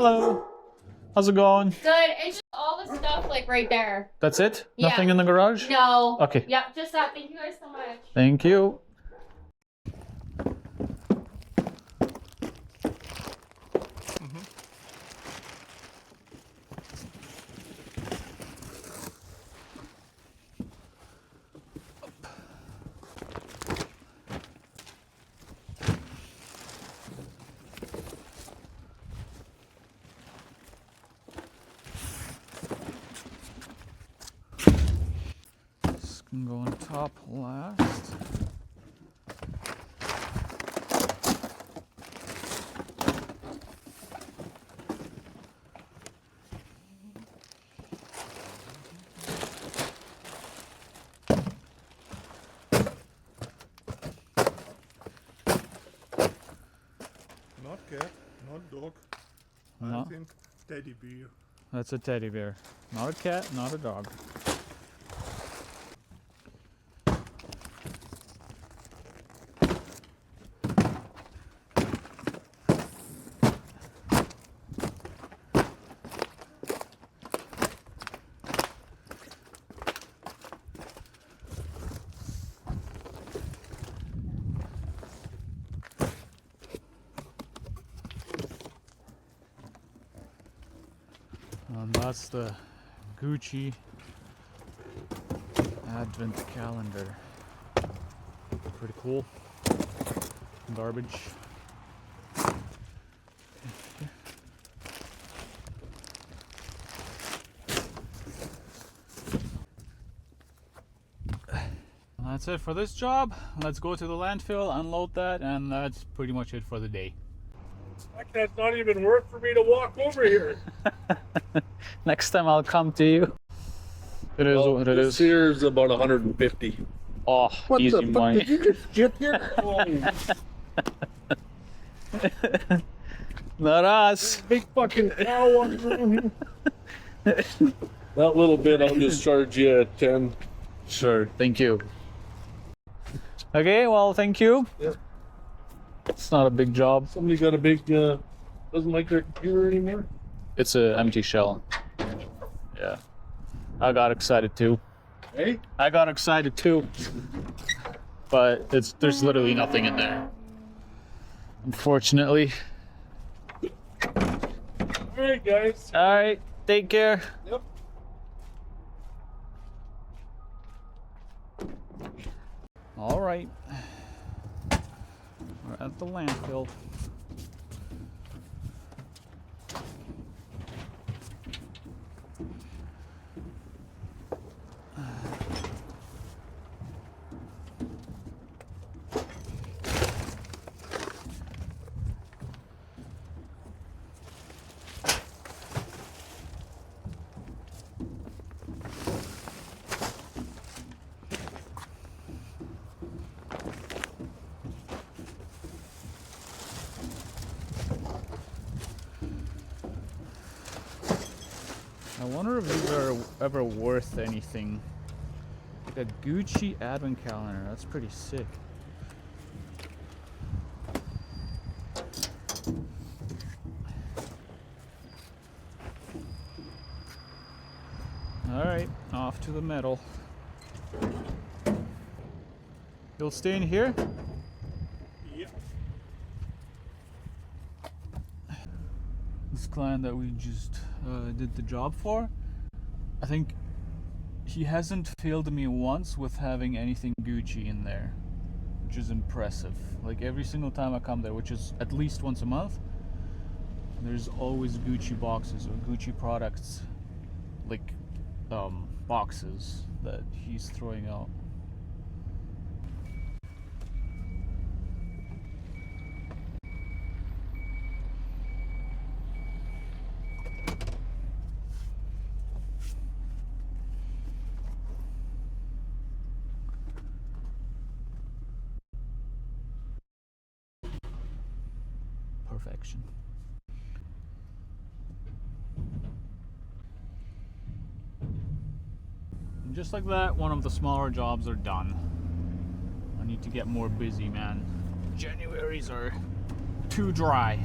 Hello. How's it going? Good. It's just all the stuff like right there. That's it? Yeah. Nothing in the garage? No. Okay. Yep, just that. Thank you guys so much. Thank you. This can go on top last. Not cat, not dog. No. I think teddy bear. That's a teddy bear. Not a cat, not a dog. And that's the Gucci Advent calendar. Pretty cool. Garbage. That's it for this job. Let's go to the landfill, unload that, and that's pretty much it for the day. That cat's not even worth for me to walk over here. Next time I'll come to you. It is what it is. Here's about 150. Oh, What easy the fuck? money. Did you just get here? Not us. Big fucking cow walking around here. That little bit, I'll just charge you at 10. Sure, thank you. Okay, well, thank you. Yep. It's not a big job. Somebody got a big, doesn't like their computer anymore? It's an empty shell. Yeah. I got excited too. Hey? I got excited too. But there's literally nothing in there. Unfortunately. Alright, guys. Alright, take care. Yep. Alright. We're at the landfill. I wonder if these are ever worth anything. Like a Gucci Advent calendar, that's pretty sick. Alright, off to the metal. You'll stay in here? Yep. This client that we just did the job for, I think he hasn't failed me once with having anything Gucci in there, which is impressive. Like every single time I come there, which is at least once a month, there's always Gucci boxes or Gucci products, like boxes that he's throwing out. Perfection. And just like that, one of the smaller jobs are done. I need to get more busy, man. Januaries are too dry.